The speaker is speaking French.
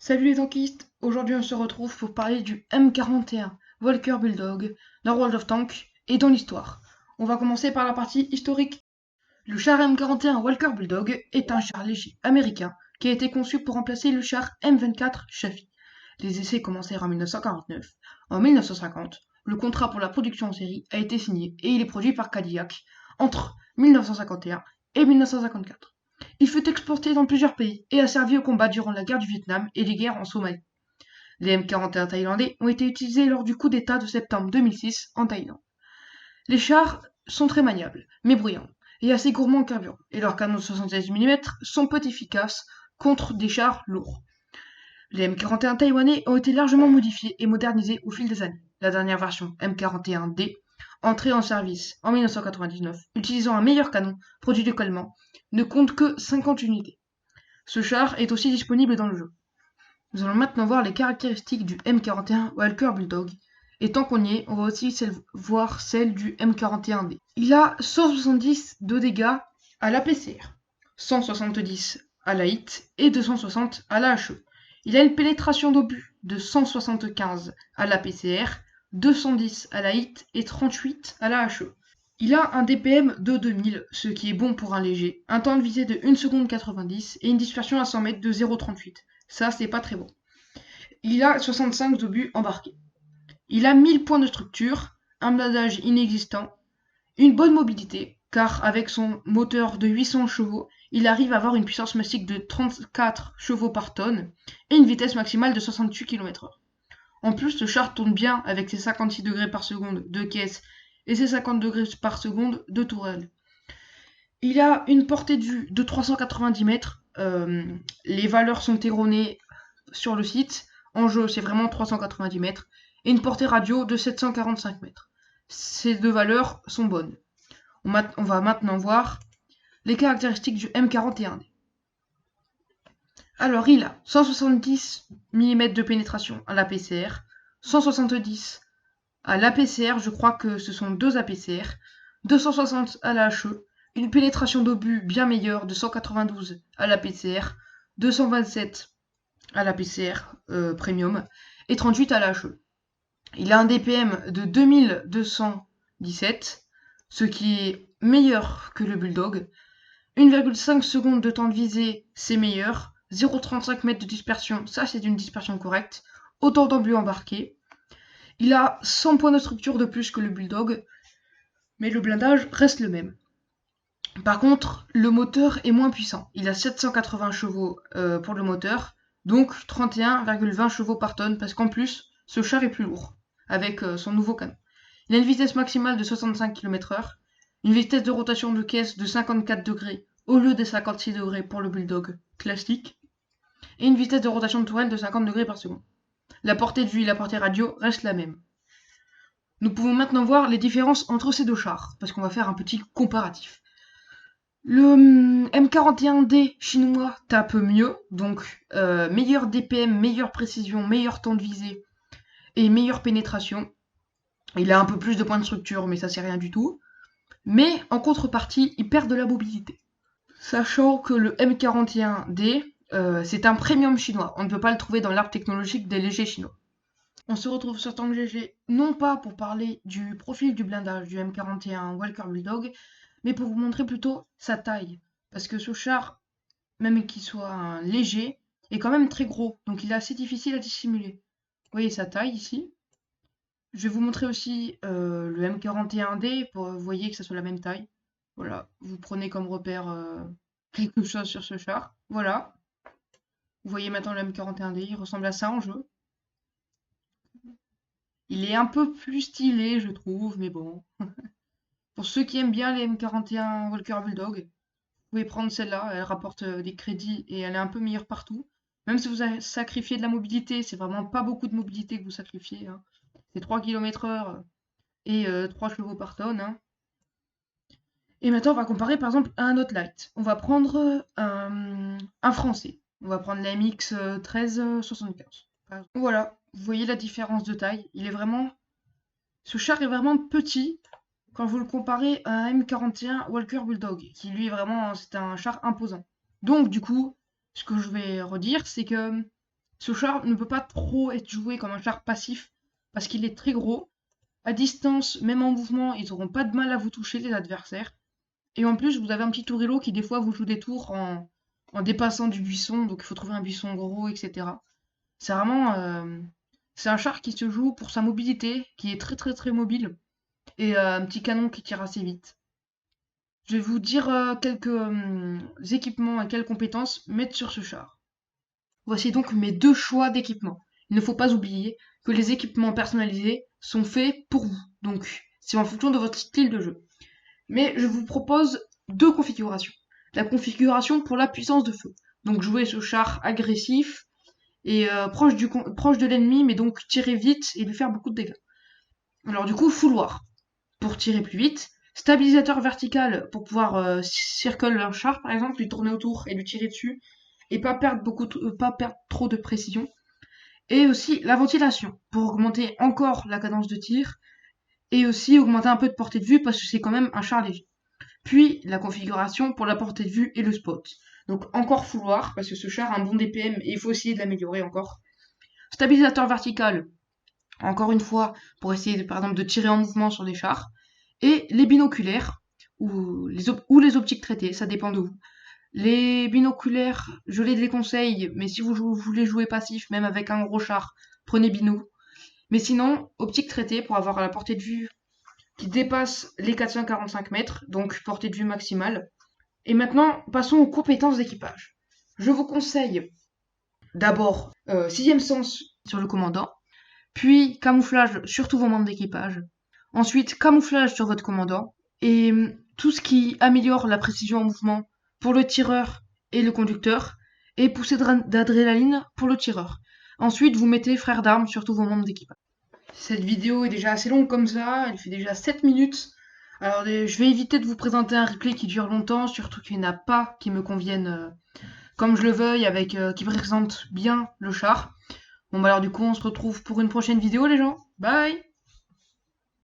Salut les tankistes, aujourd'hui on se retrouve pour parler du M41 Walker Bulldog dans World of Tanks et dans l'histoire. On va commencer par la partie historique. Le char M41 Walker Bulldog est un char léger américain qui a été conçu pour remplacer le char M24 Chaffee. Les essais commencèrent en 1949. En 1950, le contrat pour la production en série a été signé et il est produit par Cadillac entre 1951 et 1954. Il fut exporté dans plusieurs pays et a servi au combat durant la guerre du Vietnam et les guerres en Somalie. Les M41 thaïlandais ont été utilisés lors du coup d'État de septembre 2006 en Thaïlande. Les chars sont très maniables, mais bruyants, et assez gourmands en carburant, et leurs canons de 76 mm sont peu efficaces contre des chars lourds. Les M41 taïwanais ont été largement modifiés et modernisés au fil des années. La dernière version, M41D, entrée en service en 1999, utilisant un meilleur canon produit localement, ne compte que 50 unités. Ce char est aussi disponible dans le jeu. Nous allons maintenant voir les caractéristiques du M41 Walker Bulldog. Et tant qu'on y est, on va aussi voir celle du M41D. Il a 170 de dégâts à la PCR, 170 à la hit et 260 à la HE. Il a une pénétration d'obus de 175 à la PCR, 210 à la hit et 38 à la HE. Il a un DPM de 2000, ce qui est bon pour un léger, un temps de visée de 1 seconde 90 et une dispersion à 100 mètres de 0,38. Ça, c'est pas très bon. Il a 65 d'obus embarqués. Il a 1000 points de structure, un blindage inexistant, une bonne mobilité, car avec son moteur de 800 chevaux, il arrive à avoir une puissance massique de 34 chevaux par tonne et une vitesse maximale de 68 km/h. En plus, le char tourne bien avec ses 56 degrés par seconde de caisse et ses 50 degrés par seconde de tourelle. Il a une portée de vue de 390 mètres. Les valeurs sont erronées sur le site. En jeu, c'est vraiment 390 mètres. Et une portée radio de 745 mètres. Ces deux valeurs sont bonnes. On va maintenant voir les caractéristiques du M41D. Alors, il a 170 mm de pénétration à l'APCR, 170 à l'APCR, je crois que ce sont deux APCR, 260 à la HE, une pénétration d'obus bien meilleure de 192 à l'APCR, 227 à l'APCR Premium et 38 à la HE. Il a un DPM de 2217, ce qui est meilleur que le Bulldog. 1,5 secondes de temps de visée, c'est meilleur. 0,35 mètres de dispersion, ça c'est une dispersion correcte. Autant d'obus embarqués. Il a 100 points de structure de plus que le Bulldog, mais le blindage reste le même. Par contre, le moteur est moins puissant. Il a 780 chevaux pour le moteur, donc 31,20 chevaux par tonne, parce qu'en plus, ce char est plus lourd, avec son nouveau canon. Il a une vitesse maximale de 65 km/h, une vitesse de rotation de caisse de 54 degrés au lieu des 56 degrés pour le Bulldog classique, et une vitesse de rotation de tourelle de 50 degrés par seconde. La portée de vue et la portée radio restent la même. Nous pouvons maintenant voir les différences entre ces deux chars, parce qu'on va faire un petit comparatif. Le M41D chinois tape mieux, donc meilleur DPM, meilleure précision, meilleur temps de visée et meilleure pénétration. Il a un peu plus de points de structure, mais ça c'est rien du tout. Mais en contrepartie, il perd de la mobilité. Sachant que le M41D, c'est un premium chinois. On ne peut pas le trouver dans l'arbre technologique des légers chinois. On se retrouve sur Tank GG, non pas pour parler du profil du blindage du M41 Walker Bulldog, mais pour vous montrer plutôt sa taille. Parce que ce char, même qu'il soit léger, est quand même très gros, donc il est assez difficile à dissimuler. Vous voyez sa taille ici. Je vais vous montrer aussi le M41D pour que vous voyez que ça soit la même taille. Voilà, vous prenez comme repère quelque chose sur ce char. Voilà. Vous voyez maintenant le M41D, il ressemble à ça en jeu. Il est un peu plus stylé, je trouve, mais bon. Pour ceux qui aiment bien les M41 Walker Bulldog, vous pouvez prendre celle-là. Elle rapporte des crédits et elle est un peu meilleure partout. Même si vous avez sacrifié de la mobilité, c'est vraiment pas beaucoup de mobilité que vous sacrifiez. Hein. C'est 3 km/h et 3 chevaux par tonne. Hein. Et maintenant, on va comparer par exemple à un autre light. On va prendre un français. On va prendre la MX 1375. Voilà, vous voyez la différence de taille. Il est vraiment. Ce char est vraiment petit quand vous le comparez à un M41 Walker Bulldog, qui lui est vraiment. C'est un char imposant. Donc, du coup, ce que je vais redire, c'est que Ce char ne peut pas trop être joué comme un char passif parce qu'il est très gros. À distance, même en mouvement, ils n'auront pas de mal à vous toucher, les adversaires. Et en plus, vous avez un petit tourilo qui, des fois, vous joue des tours en dépassant du buisson. Donc, il faut trouver un buisson gros, etc. C'est vraiment. C'est un char qui se joue pour sa mobilité, qui est très, très, très mobile. Et un petit canon qui tire assez vite. Je vais vous dire quelques équipements et quelles compétences mettre sur ce char. Voici donc mes deux choix d'équipements. Il ne faut pas oublier que les équipements personnalisés sont faits pour vous. Donc, c'est en fonction de votre style de jeu. Mais je vous propose deux configurations. La configuration pour la puissance de feu. Donc jouer ce char agressif et proche de l'ennemi, mais donc tirer vite et lui faire beaucoup de dégâts. Alors du coup, fouloir pour tirer plus vite. Stabilisateur vertical pour pouvoir circle un char par exemple, lui tourner autour et lui tirer dessus et pas perdre pas perdre trop de précision. Et aussi la ventilation pour augmenter encore la cadence de tir et aussi augmenter un peu de portée de vue parce que c'est quand même un char léger. Puis la configuration pour la portée de vue et le spot. Donc encore fouloir parce que ce char a un bon DPM et il faut essayer de l'améliorer encore. Stabilisateur vertical, encore une fois, pour essayer par exemple de tirer en mouvement sur des chars. Et les binoculaires ou les optiques traitées, ça dépend de vous. Les binoculaires, je les déconseille, mais si vous voulez jouer passif, même avec un gros char, prenez bino. Mais sinon, optique traitée pour avoir la portée de vue qui dépasse les 445 mètres, donc portée de vue maximale. Et maintenant, passons aux compétences d'équipage. Je vous conseille d'abord sixième sens sur le commandant, puis camouflage sur tous vos membres d'équipage, ensuite camouflage sur votre commandant, et tout ce qui améliore la précision en mouvement pour le tireur et le conducteur, et poussée d'adrénaline pour le tireur. Ensuite, vous mettez frère d'armes sur tous vos membres d'équipage. Cette vidéo est déjà assez longue comme ça, elle fait déjà 7 minutes. Alors je vais éviter de vous présenter un replay qui dure longtemps, surtout qu'il n'y en a pas qui me conviennent comme je le veuille, avec qui présente bien le char. Bon bah alors du coup on se retrouve pour une prochaine vidéo les gens. Bye!